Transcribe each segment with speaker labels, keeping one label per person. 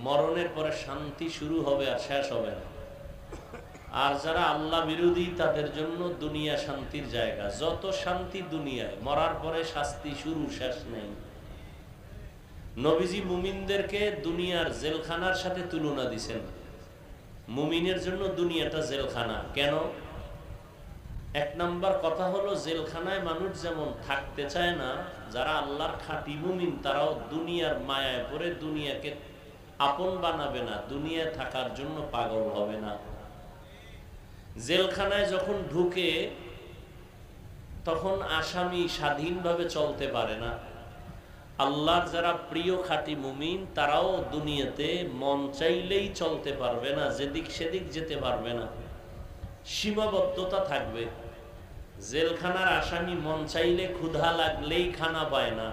Speaker 1: মরণের পরে শান্তি শুরু হবে আর শেষ হবে না। আর যারা আল্লাহ বিরোধী তাদের জন্য দুনিয়া শান্তির জায়গা। যত শান্তি দুনিয়ায়, মরার পরে শাস্তি শুরু শেষ নেই। নবীজি মুমিনদেরকে দুনিয়ার জেলখানার সাথে তুলনা দিছেন। মুমিনের জন্য দুনিয়াটা জেলখানা। কেন? এক নাম্বার কথা হলো, জেলখানায় মানুষ যেমন থাকতে চায় না, যারা আল্লাহর খাঁটি মুমিন তারাও দুনিয়ার মায়ায় পড়ে দুনিয়াকে আপন বানাবে না, দুনিয়ায় থাকার জন্য পাগল হবে না। জেলখানায় যখন ঢুকে তখন আসামি স্বাধীনভাবে চলতে পারে না। আল্লাহর যারা প্রিয় খাঁটি মুমিন তারাও দুনিয়াতে মন চাইলেই চলতে পারবে না, যেদিক সেদিক যেতে পারবে না, সীমাবদ্ধতা থাকবে। জেলখানার আসামি মন চাইলে ক্ষুধা লাগলেই খানা পায় না,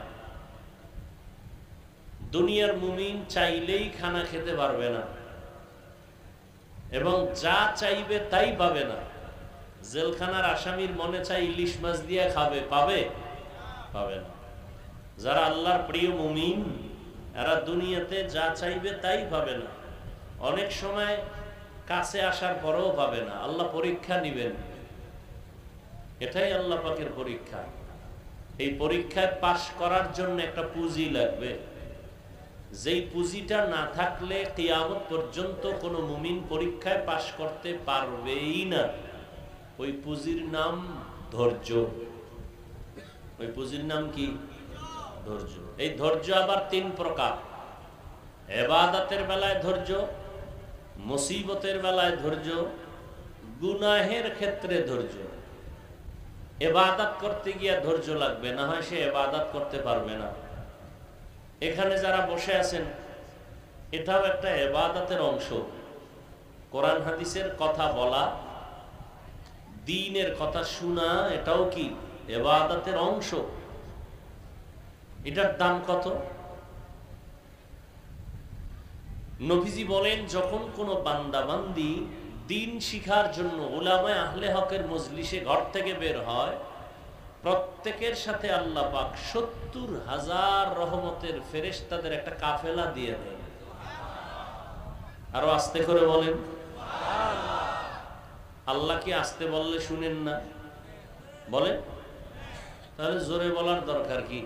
Speaker 1: দুনিয়ার মুমিন চাইলেই খানা খেতে পারবে না এবং যা চাইবে তাই পাবে না। জেলখানার আসামির মনে চাই ইলিশ মাছ দিয়ে খাবে, পাবে? পাবে না। যারা আল্লাহর প্রিয় মুমিন এরা দুনিয়াতে যা চাইবে তাই পাবে না। অনেক সময় কাছে আসার পরেও পাবে না। আল্লাহ পরীক্ষা নিবেন, এটাই আল্লাহ পাকের পরীক্ষা। এই পরীক্ষায় পাশ করার জন্য একটা পুঁজি লাগবে, যেই পুঁজিটা না থাকলে কিয়ামত পর্যন্ত কোনো মুমিন পরীক্ষায় পাশ করতে পারবেই না। ওই পুঁজির নাম ধৈর্য। ওই পুঁজির নাম কি? ধৈর্য। এই ধৈর্য আবার তিন প্রকার। ইবাদতের বেলায় ধৈর্য, মুসিবতের বেলায় ধৈর্য, গুনাহের ক্ষেত্রে ধৈর্য। ইবাদত করতে গিয়ে ধৈর্য লাগবে, না হয় সে ইবাদত করতে পারবে না। এখানে যারা বসে আছেন এটাও একটা ইবাদতের অংশ। কোরআন হাদিসের কথা বলা, দ্বীনের কথা শোনা, এটাও কি ইবাদতের অংশ। এটার দাম কত? নবীজি বলেন, যখন কোনো বান্দা বান্দি দ্বীন শিখার জন্য উলামায়ে আহলে হকের মজলিসে ঘর থেকে বের হয়, প্রত্যেকের সাথে আল্লাহ পাক ৭০,০০০ রহমতের ফেরেশতাদের একটা কাফেলা দিয়ে দেন। আরো আস্তে করে বলেন। আল্লাহ কি আস্তে বললে শুনেন না? বলেন। তাহলে জোরে বলার দরকার কি?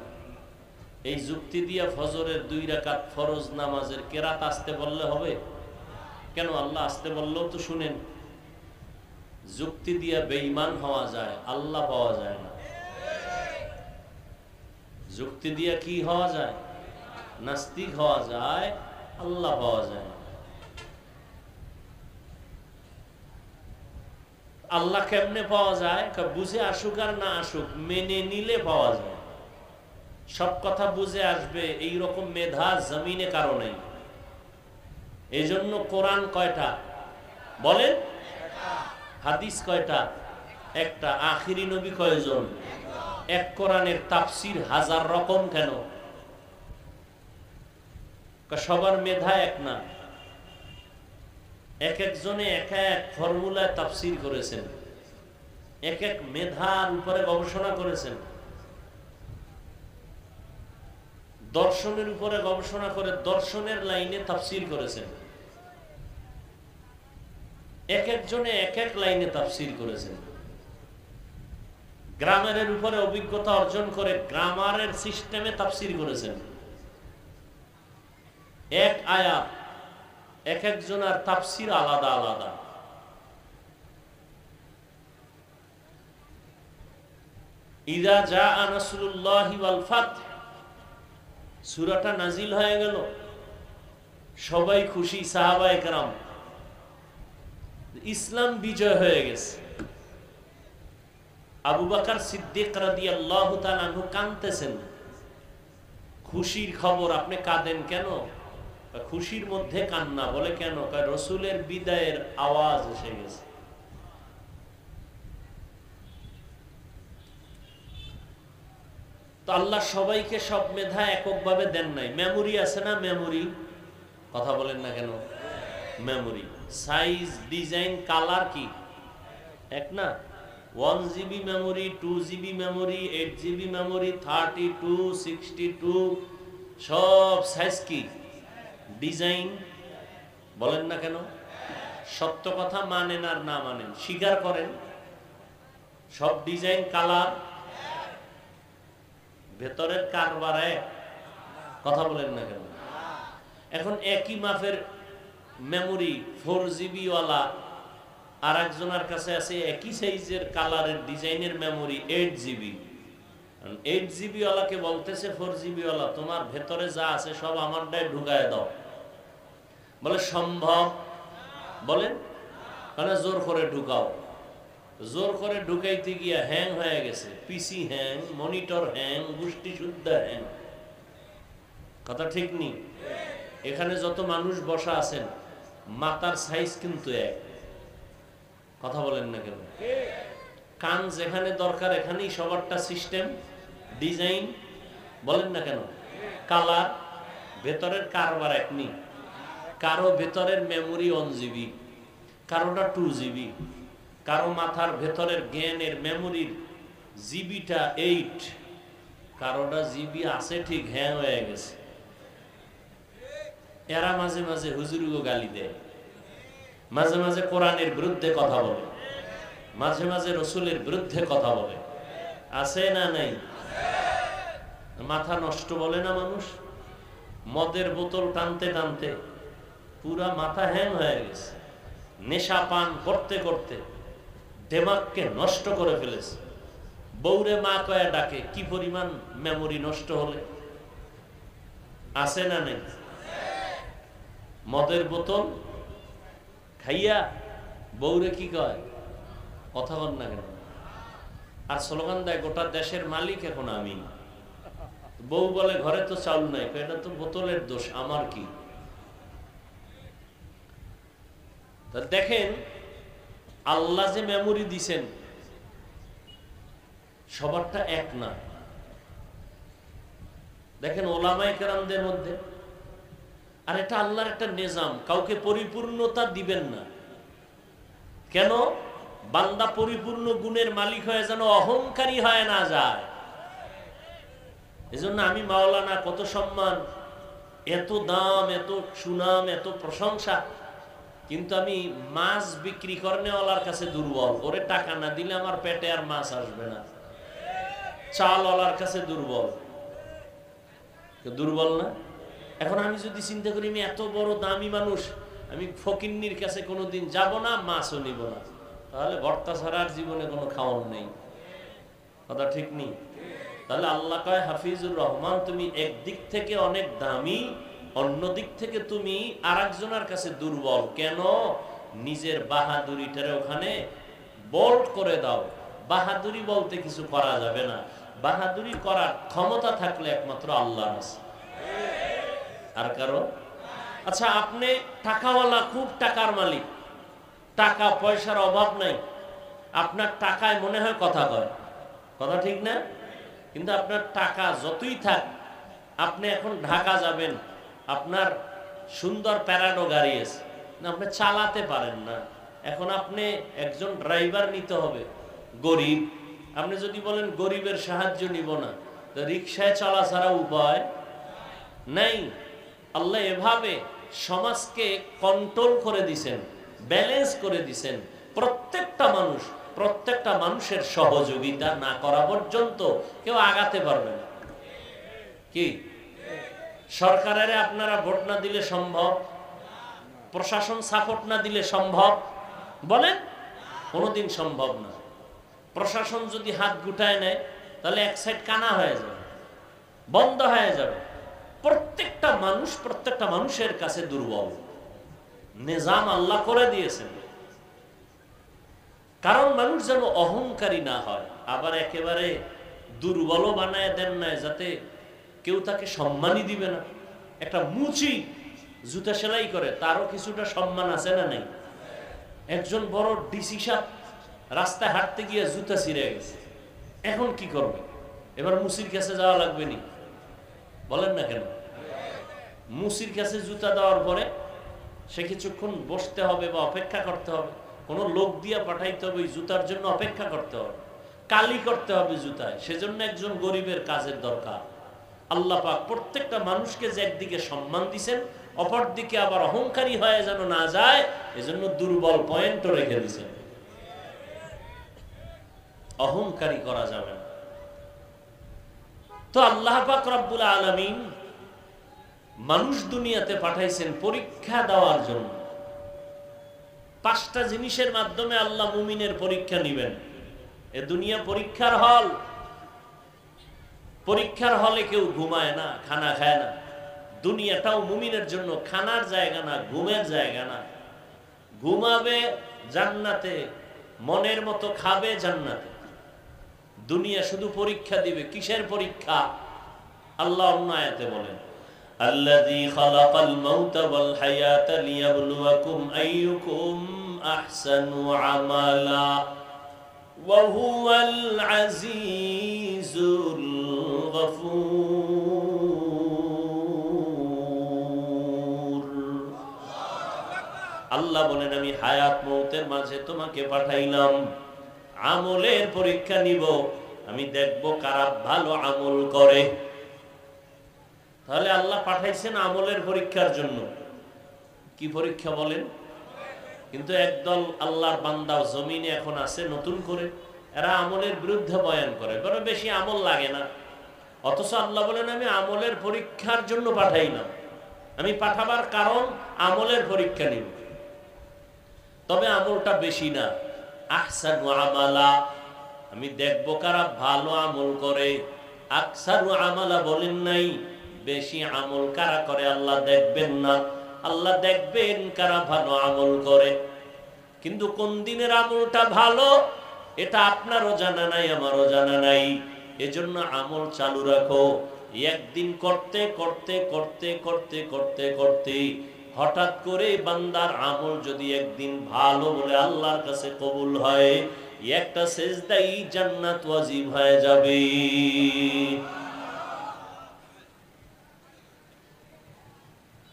Speaker 1: এই যুক্তি দিয়া ফজরের ২ রাকাত ফরজ নামাজের কেরাত আস্তে বললে হবে কেন? আল্লাহ আস্তে বললেও তো শুনেন। যুক্তি দিয়া বেঈমান হওয়া যায়, আল্লাহ পাওয়া যায় না। যুক্তি দিয়া কি হওয়া যায়? নাস্তিক হওয়া যায়, আল্লাহ পাওয়া যায় না। আল্লাহ কেমনে পাওয়া যায়? বুঝে আসুক আর না আসুক, মেনে নিলে পাওয়া যায়। সব কথা বুঝে আসবে এই রকম মেধা জমিনে কারো নেই। এই জন্য কোরআন কয়টা বলেন? হাদিস কয়টা? একটা। আখিরি নবী কয়জন? এক। কোরআনের তাফসির ১০০০ রকম কেন? সবার মেধা এক না। এক একজনে এক এক ফর্মুলায় তাফসির করেছেন, এক এক মেধার উপরে গবেষণা করেছেন, দর্শনের উপরে গবেষণা করে দর্শনের লাইনে তাফসির করেছেন। এক একজনে এক এক লাইনে তাফসির করেছেন। গ্রামারের উপরে অভিজ্ঞতা অর্জন করে গ্রামারের সিস্টেমে তাফসির করেছেন। এক আয়াত এক একজনের তাফসির আলাদা আলাদা। ইযা জাআ নাসরুল্লাহি ওয়াল ফাতহ সূরাটা নাজিল হয়ে গেল, সবাই খুশি, সাহাবায়ে কেরাম, ইসলাম বিজয় হয়ে গেছে। আবু বকর সিদ্দিক রাদিয়াল্লাহু তাআলা আনহু কাঁদতেছেন। খুশির খবর, আপনি কাঁদেন কেন? খুশির মধ্যে কান্না। বলে কেন? রাসূলের বিদায়ের আওয়াজ এসে গেছে। তো আল্লাহ সবাইকে সব মেধা এককভাবে দেন নাই। মেমোরি আছে না? মেমোরি কথা বলেন না কেন? মেমোরি, সাইজ, ডিজাইন, কালার কি এক না? 1 GB memory, 2 GB memory, 8 GB memory, 32, 62 সব সাইজ কি ডিজাইন বলেন না কেন? সত্য কথা মানেন আর না মানেন, স্বীকার করেন সব ডিজাইন কালার ভেতরের কারবার এক, কথা বলেন না কেন? এখন একই মাপের মেমোরি 4GB ওয়ালা আর একজনের কাছে আছে একই সাইজের কালারের ডিজাইনের মেমোরি 8GB। 8GB ওয়ালাকে বলতেছে 4GB ওয়ালা তোমার ভেতরে যা আছে সব আমারটাই ঢুকায় দাও। বলে সম্ভব? বলেন, মানে জোর করে ঢুকাও। জোর করে ঢুকাইতে গিয়া হ্যাং হয়ে গেছে, পিসি হ্যাং, মনিটর হ্যাং, গোষ্ঠী শুদ্ধ হ্যাং। কথা ঠিক নেই? এখানে যত মানুষ বসা আছেন মাথার সাইজ কিন্তু এক, কথা বলেন না কেন? কান যেখানে দরকার এখানেই সবারটা সিস্টেম, ডিজাইন, বলেন না কেন? কালার, ভেতরের কারবার এক নেই। কারো ভেতরের মেমোরি 1GB, কারোটা 2GB, কারো মাথার ভেতরের জ্ঞানের মেমোরির জিবিটা 8, কারোটা জিবি আছে ঠিক হ্যাং হয়ে গেছে। এরা মাঝে মাঝে হুজুরকে গালি দেয়, মাঝে মাঝে কোরআনের বিরুদ্ধে কথা বলে, মাঝে মাঝে রসুলের বিরুদ্ধে কথা বলে, আছে না নাই? মাথা নষ্ট বলে না মানুষ? মদের বোতল টানতে টানতে পুরা মাথা হ্যাং হয়ে গেছে, নেশা পান করতে করতে দেমাগকে নষ্ট করে ফেলেছে। বউরে মা কয়া ডাকে, কি পরিমাণ মেমোরি নষ্ট হলে, আছে না নেই? মদের বোতল খাইয়া বউরে কি কয়, কথা বল না কেন? আর স্লোগান দেয় গোটা দেশের মালিক এখন আমি। বউ বলে ঘরে তো চাউল নাই, এটা তো বোতলের দোষ, আমার কি? দেখেন আল্লাহ যে মেমোরি দিছেন সবারটা এক না। দেখেন ওলামায়ে কেরামদের মধ্যে, আর এটা আল্লাহর একটা নিজাম, কাউকে পরিপূর্ণতা দিবেন না। কেন? বান্দা পরিপূর্ণ গুণের মালিক হয়ে যেন অহংকারী হয় না যায়। এজন্য আমি মাওলানা কত সম্মান, এত দাম, এত সুনাম, এত প্রশংসা, কিন্তু আমি মাছ বিক্রি করনেওয়ালার কাছে দুর্বল। ওরে টাকা না দিলে আমার পেটে আর মাছ আসবে না। চালওয়ালার কাছে দুর্বল, দুর্বল না? এখন আমি যদি চিন্তা করি আমি এত বড় দামি মানুষ, আমি ফকিন্নির কাছে কোনোদিন যাব না, মাছও নিব না, তাহলে ভর্তা ছাড়ার জীবনে কোনো খাওয়ান নেই। কথা ঠিক নেই? তাহলে আল্লাহ কয় হাফিজুর রহমান তুমি একদিক থেকে অনেক দামি, অন্য দিক থেকে তুমি আর একজনের কাছে দুর্বল। কেন? নিজের বাহাদুরিটারে ওখানে বোল্ড করে দাও। বাহাদুরি বলতে কিছু করা যাবে না, বাহাদুরি করার ক্ষমতা থাকলে একমাত্র আল্লাহর আছে, আর কারো। আচ্ছা আপনি টাকাওয়ালা, খুব টাকার মালিক, টাকা পয়সার অভাব নাই, আপনার টাকায় মনে হয় কথা কয়, কথা ঠিক না? কিন্তু আপনার টাকা যতই থাক, আপনি এখন ঢাকা যাবেন, আপনার সুন্দর প্যারাডো গাড়ি আছে, আপনি চালাতে পারেন না, এখন আপনি একজন ড্রাইভার নিতে হবে, গরিব। আপনি যদি বলেন গরিবের সাহায্য নিব না, তো রিক্সায় চলা ছাড়া উপায় নাই। আল্লাহ এভাবে সমাজকে কন্ট্রোল করে দিছেন, ব্যালেন্স করে দিছেন। প্রত্যেকটা মানুষের সহযোগিতা না করা পর্যন্ত কেউ আগাতে পারবে না। কি সরকারের আপনারা ভোট না দিলে সম্ভব? প্রশাসন সাপোর্ট না দিলে সম্ভব? বলেন, কোনোদিন সম্ভব না। প্রশাসন যদি হাত গুটায় নেয় তাহলে এক সাইড কানা হয়ে যাবে, বন্ধ হয়ে যাবে। প্রত্যেকটা মানুষের কাছে দুর্বল, নিজাম আল্লাহ করে দিয়েছেন, কারণ মানুষ যেন অহংকারী না হয়। আবার একেবারে দুর্বল বানায় দেন না, যাতে কেউ তাকে সম্মানই দিবে না। একটা মুচি জুতা সেলাই করে, তারও কিছুটা সম্মান আছে না নেই? একজন বড় ডিসি সাহেব রাস্তায় হাঁটতে গিয়ে জুতা ছিঁড়ে গেছে, এখন কি করবে? এবার মুসির কাছে যাওয়া লাগবে নি? বলেন না কেন? মুসির কাছে জুতা দেওয়ার পরে সে কিছুক্ষণ বসতে হবে বা অপেক্ষা করতে হবে, কোনো লোক দিয়ে পাঠাইতে হবে, জুতার জন্য অপেক্ষা করতে হবে, কালি করতে হবে জুতায়, সেজন্য একজন গরিবের কাজের দরকার। আল্লাহ পাক প্রত্যেকটা মানুষকে যে একদিকে সম্মান দিছেন, অপরদিকে আবার অহংকারী হয়ে যেন না যায়, এজন্য দুর্বল পয়েন্টও রেখে দিয়েছেন। অহংকারী করা যাবে না। তো আল্লাহ পাক রব্বুল আলামিন মানুষ দুনিয়াতে পাঠাইছেন পরীক্ষা দেওয়ার জন্য। 5টা জিনিসের মাধ্যমে আল্লাহ মুমিনের পরীক্ষা নেবেন। এ দুনিয়া পরীক্ষার হল। পরীক্ষার হলে কেউ ঘুমায় না, খানা খায় না। দুনিয়াটাও মুমিনের জন্য খানার জায়গা না, ঘুমের জায়গা না। ঘুমাবে জান্নাতে, মনের মতো খাবে জান্নাতে। দুনিয়া শুধু পরীক্ষা দিবে। কিসের পরীক্ষা? আল্লাহ অন্য আয়াতে বলেন, আল্লাযী খালাকাল মাউতা ওয়াল হায়াতা লিয়াবলুয়াকুম আইয়ুকুম আহসানু আমালা ওয়া হুয়াল আজিজুল গফুর। আল্লাহ বলেন, আমি হায়াত মউতের মাঝে তোমাকে পাঠাইলাম আমলের পরীক্ষা নিব। আমি দেখব কারা ভালো আমল করে। তাহলে আল্লাহ পাঠাইছেন আমলের পরীক্ষার জন্য। কি পরীক্ষা বলেন? কিন্তু একদল আল্লাহর বান্দা জমিনে এখন আছে নতুন করে, এরা আমলের বিরুদ্ধে বয়ান করে, বড় বেশি আমল লাগে না। অথচ আল্লাহ বলেন, আমি আমলের পরীক্ষার জন্য পাঠাইলাম। আমি পাঠাবার কারণ আমলের পরীক্ষা নিব। তবে আমলটা বেশি না, আহসানু আমালা, আমি দেখব কারা ভালো আমল করে। আকসারু আমালা বলেন নাই, বেশি আমল কারা করে আল্লাহ দেখবেন না। আল্লাহ দেখবেন কারা ভালো আমল করে। কিন্তু কোন দিনের আমলটা ভালো এটা আপনারও জানা নাই, আমারও জানা নাই। এজন্য আমল চালু রাখো। একদিন করতে করতে করতে করতে করতে করতে হঠাৎ করে বান্দার আমল যদি একদিন ভালো বলে আল্লাহর কাছে কবুল হয়, একটা সেজদাই জান্নাত ওয়াজিব হয়ে যাবে।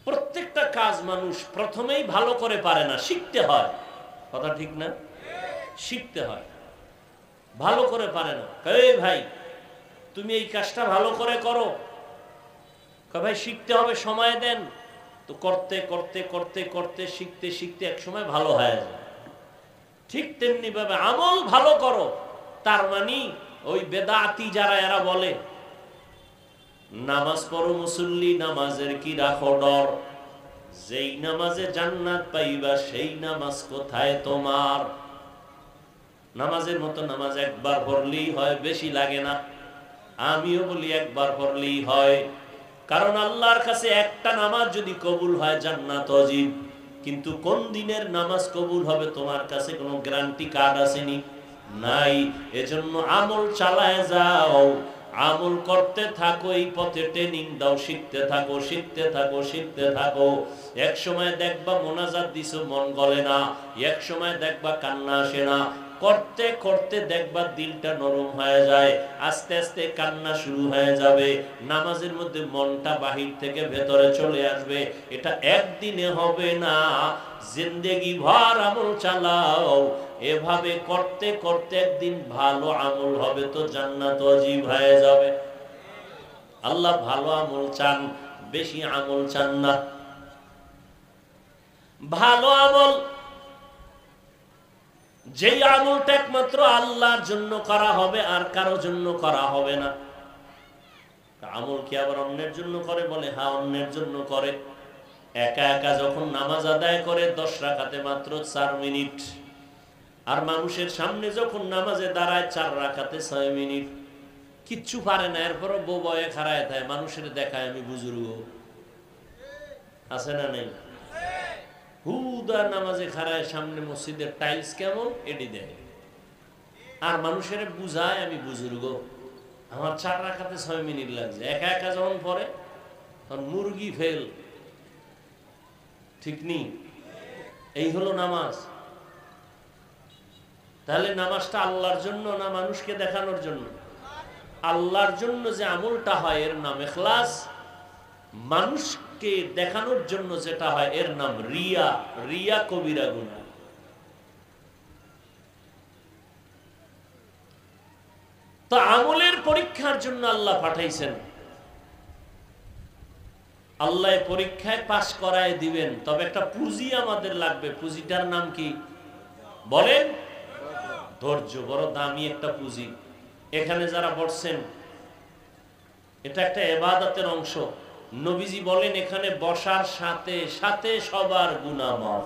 Speaker 1: প্রত্যেকটা কাজ মানুষ প্রথমেই ভালো করে পারে না, শিখতে হয়। কথা ঠিক না? শিখতে হয়। ভালো করে পারে না। এই ভাই, তুমি এই কাজটা ভালো করে করো। ভাই শিখতে হবে, সময় দেন। তো করতে করতে করতে করতে শিখতে শিখতে এক সময় ভালো হয়ে যায়। ঠিক তেমনি ভাবে আমল ভালো করো। তার মানে ওই বেদাতি যারা এরা বলে নামাজ পড়ো মুসল্লি, নামাজের কি রাখো ডর, যেই নামাজে জান্নাত পাইবা সেই নামাজ কোথায় তোমার। নামাজের মতো নামাজ একবার পড়লেই হয়, বেশি লাগে না। আমিও বলি একবার পড়লেই হয়। কারণ আল্লাহর কাছে একটা নামাজ যদি কবুল হয় জান্নাত ওয়াজিব। কিন্তু কোন দিনের নামাজ কবুল হবে তোমার কাছে কোনো গ্যারান্টি কার্ড আসেনি, নাই। এজন্য আমল চালায় যাও, আমল করতে থাকো, এই পথে ট্রেনিং দাও, শিখতে থাকো শিখতে থাকো শিখতে থাকো। এক সময় দেখবা মোনাজাত দিছো মন গলে না, এক সময় দেখবা কান্না আসে না। করতে করতে দেখবা দিলটা নরম হয়ে যায়, আস্তে আস্তে কান্না শুরু হয়ে যাবে, নামাজের মধ্যে মনটা বাহির থেকে ভেতরে চলে আসবে। এটা একদিনে হবে না, জিন্দেগি ভর আমল চালাও। এভাবে করতে করতে একদিন ভালো আমল হবে, তো জান্নাত ওয়াজিব হয়ে যাবে। আল্লাহ ভালো আমল চান, বেশি আমল চান না। ভালো আমল, যেই আমলটা একমাত্র আল্লাহর জন্য করা হবে, আর কারো জন্য করা হবে না। আমল কি আবার অন্যের জন্য করে? বলে হ্যাঁ, অন্যের জন্য করে। একা একা যখন নামাজ আদায় করে 10 রাকাতে মাত্র 4 মিনিট, আর মানুষের সামনে যখন নামাজে দাঁড়ায় 4 রাকাতে 6 মিনিট, কিচ্ছু পারে না। এরপরও বউ বয়ে খাড়ায় থাকে, মানুষের দেখায় আমি বুজুর্গ। আছে না নেই? হুদা নামাজে খাড়ায় সামনে মসজিদের টাইলস কেমন এটি দেয়, আর মানুষের বুঝায় আমি বুজুর্গ, আমার 4 রাকাতে 6 মিনিট লাগছে। একা একা যখন পড়ে তখন মুরগি ফেল। ঠিক নেই? এই হলো নামাজ। তাহলে নামাজটা আল্লাহর জন্য না মানুষকে দেখানোর জন্য? আল্লাহর জন্য যে আমলটা হয় এর নাম ইখলাস। মানুষকে দেখানোর জন্য যেটা হয় এর নাম রিয়া। রিয়া কবিরা গুনাহ। তো আমলের পরীক্ষার জন্য আল্লাহ পাঠাইছেন। আল্লাহ পরীক্ষায় পাস করায় দিবেন, তবে একটা পুঁজি আমাদের লাগবে। পুঁজিটার নাম কি বলেন? ধৈর্য। বড় দামি একটা পুঁজি। এখানে যারা বসছেন, এটা একটা ইবাদতের অংশ। নবীজি বলেন এখানে বসার সাথে সাথে সবার গুনাহ মাফ।